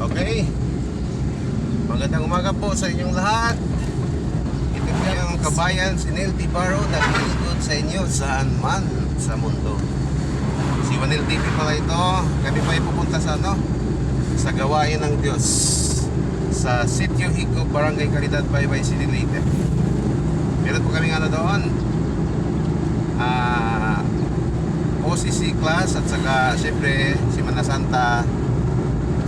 Okay. Magandang umaga po sa inyong lahat. Ito po yung kabayan si Neil T. Barrow na good sa inyo saan man sa mundo. Si Manil TV pala ito. Kami pa ay pupunta sa sa gawain ng Diyos sa Sitio Higop, Barangay Caridad, Baybay City, Leyte. Meron po kami doon OCC class at saka siyempre Semana Santa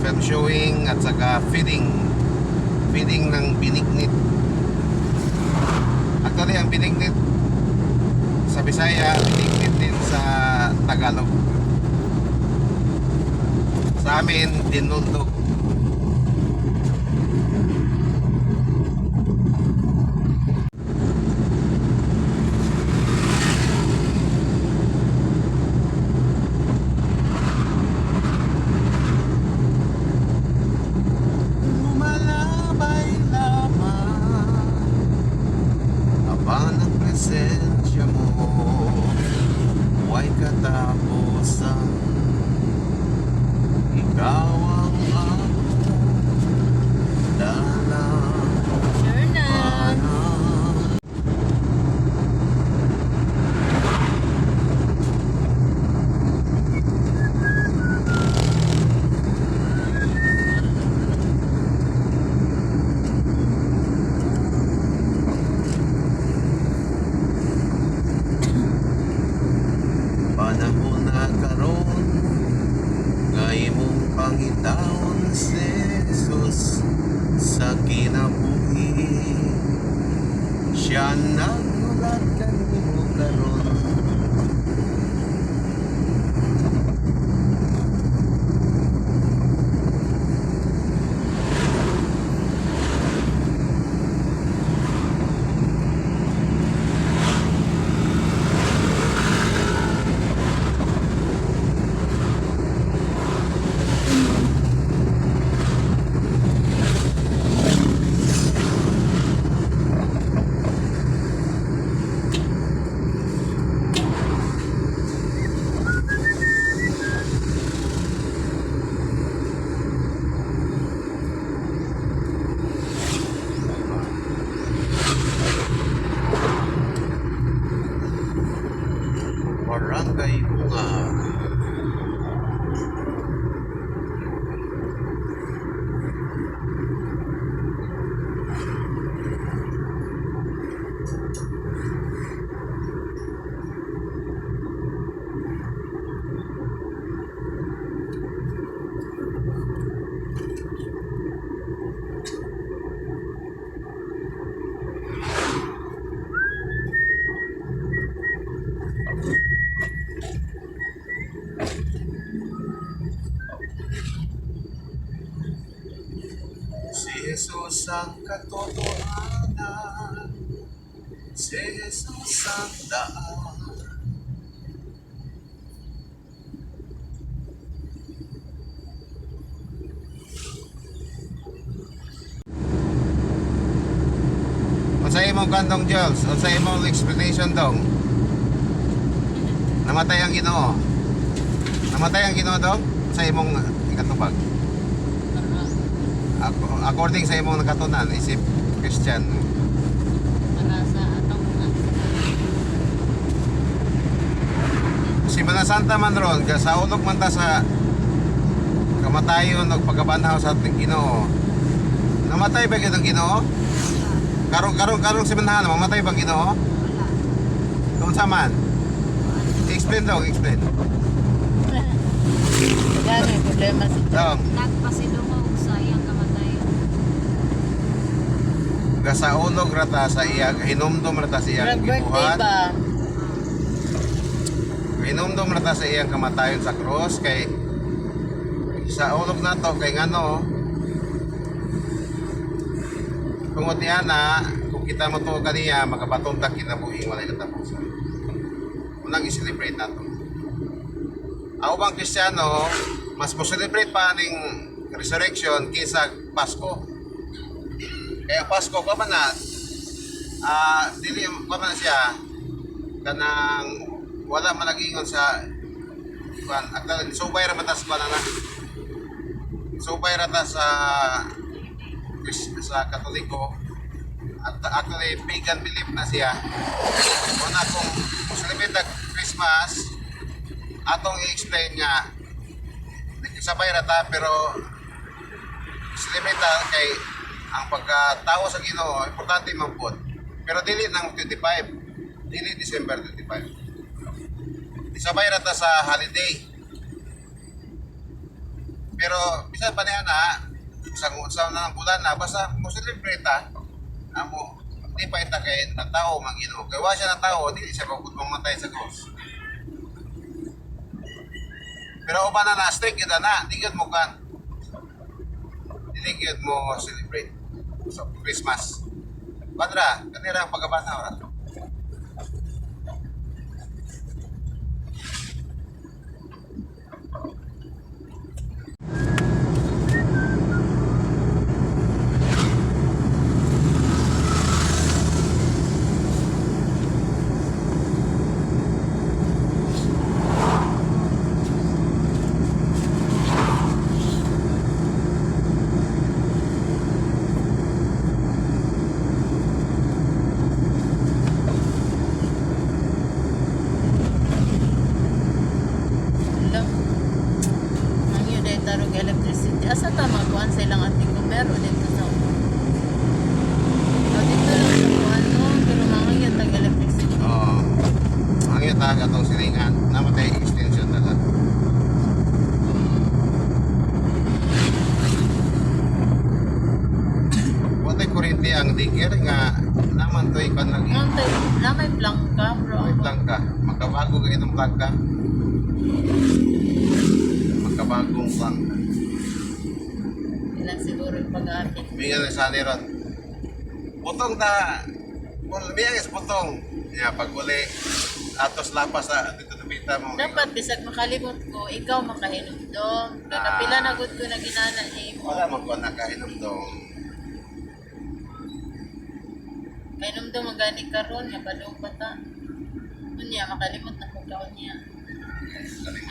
film showing at saka feeding ng binignit. Actually ang binignit sa Bisaya, binignit din sa Tagalog. Sa amin, dinundog. Lumalabay lamang habang ang presensya mo huwag katapusan. Ikaw ang aking dalang Sure na. panahon na karon ngay mong Panginoon si Jesus sa kinabuhi. Siya nagulat kanimo karon. Barangay Bunga. Si Jesus ang katotohanan, si Jesus ang daan. Unsay imong kantong Jules? Unsay imong explanation dong? Namatay ang Ginoo. Namatay ang Ginoo dong? Unsay imong ikatubag? According sa imong nakatunan, isip Christian. Para sa atong Semana Santa man ron, sa ulog man ta sa kamatayon o pagkabanhaw sa ating Ginoo. Namatay ba ang Ginoo? Karong simanahan, mamatay ba ang Ginoo? Kung sa man? Explain daw, explain. Yan may problema si Dong, Nagpasidungog sa iyang kamatay. sa ulog rata sa iyang, hinumdum rata sa iyang birthday gibuhat. ba? Hinumdum rata sa iyang kamatayon sa cross kay sa ulog na to kay ngano kung kung kita mo to kaniya makapatuntak kinabuhi walay katapusan. Unang i-celebrate nato. Ako bang Kristiyano, mas mo celebrate pa ning resurrection kaysa Pasko. Kaya Pasko ka man na dili ka man na siya kanang wala man nag-ingon sa kuan at subay ra matas kuan na subay rata sa Katoliko. At actually, pagan belief na siya. Una kung celebrate na Christmas, atong i-explain nga, nagkisabay rata, pero celebrate na kay ang pagkatao sa Ginoo, importante man po. Pero dili ng 25, dili December 25. Isabay rata sa holiday. Pero, bisan pa niya na, sa ng bulan na, basta mo celebrate amo di pa ita kay na tao mangino kay wa siya na tao dili siya mamatay sa cross pero uban na strict yun na di gyud mo kan dili gyud mo celebrate sa Christmas padra kanira ang pagkabata ora Lang. Ang yun ay tarong electricity. Asa tama kuhan sa ilang ating kumero dito sa dito lang sa kuhan no. Pero mga yun tag electricity. ang ita atong silingan namatay extension na lang Watay kurente ang digger nga naman to'y kan lagi. Namay plangka bro. May plangka. Magkabago ka itong plangka. Magkabagong plangka. Ilan siguro yung pag-aapit. May nga sa ron. Putong na. May is putong. Ya, pag uli. Atos lapas sa dito tupita mo. Dapat bisag makalimot ko, ikaw makahinumdom. Kakapila na gud ko na ginana ni mo. Wala magkuha na kainom dong. Kahinumdom ang gani karon nga balong bata. Unya makalimot na ko kaon niya.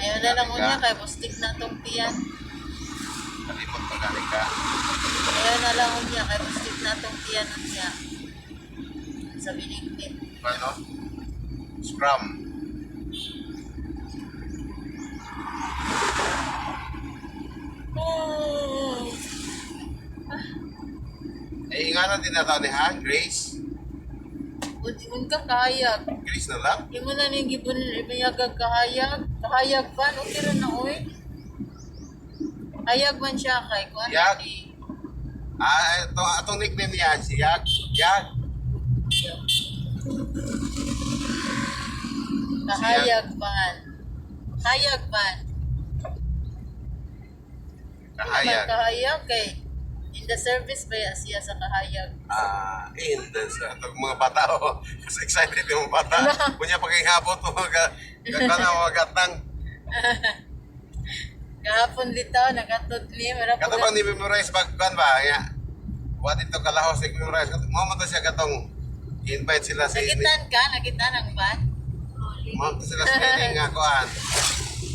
Ayaw na lang unya kay bustik na tong tiyan. Kalimot pa gani ka. Ayaw na lang unya kay bustik na tong tiyan unya. Sa binigtit. Ano? Scrum. Oh. Eh, ingana din na tao ni Han, Grace. Un ka kahayag. Grace na lang. Imo na ning gipon ibayagag kahayag. Kahayag pa okay ra na oy. Hayag man siya kay kuan Yag. ni Atong nickname niya, si Yag. Yag. kahayag man. Hayag man. Kahayag. Kahayag kay in the service ba siya sa kahayag. Sa itong mga bata, Mas excited yung mga bata. Kunya pagkihapon ito, mga gatang. Kahapon bitaw nagatod ni mara Kato bang ni-memorize kan ba? Ya. What ito kalahos ni-memorize. Mo man to siya katong invite sila sa nakitan ang ban. Mo to sila sa meeting nga kuan.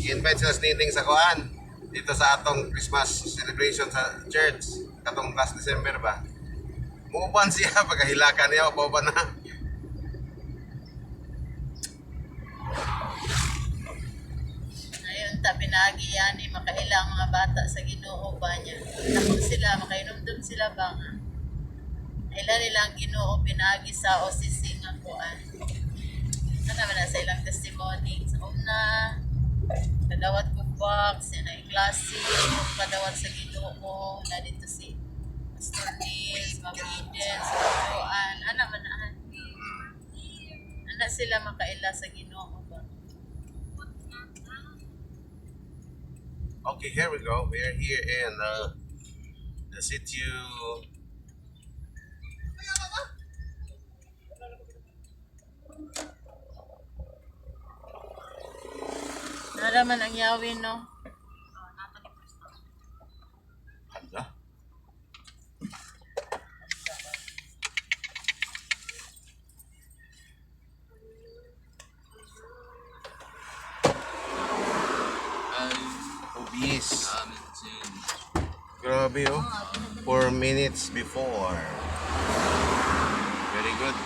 Invite sila sa meeting sa kuan. Dito sa atong Christmas celebration sa church. Katong last December ba? Muuban siya pagkahilakan niya, pauban na. Ayun ta pinagi yan ni makailang mga bata sa Ginoo ba niya. Tapos sila makainomdom sila ba nga. Ilan nilang Ginoo pinagi sa OCC nga kuan. Ano naman na sa ilang testimony. Sa una, kadawat ko box, yan ay klase, kadawat sa Ginoo, na dito si Pastor Nils, Mabiden, sa kuan. Ano man na. Ano sila makaila sa Ginoo ba? Okay, here we go. We are here in the city. Nalaman ang yawin, no? Handa? OBS. Grabe oh. 4 minutes before.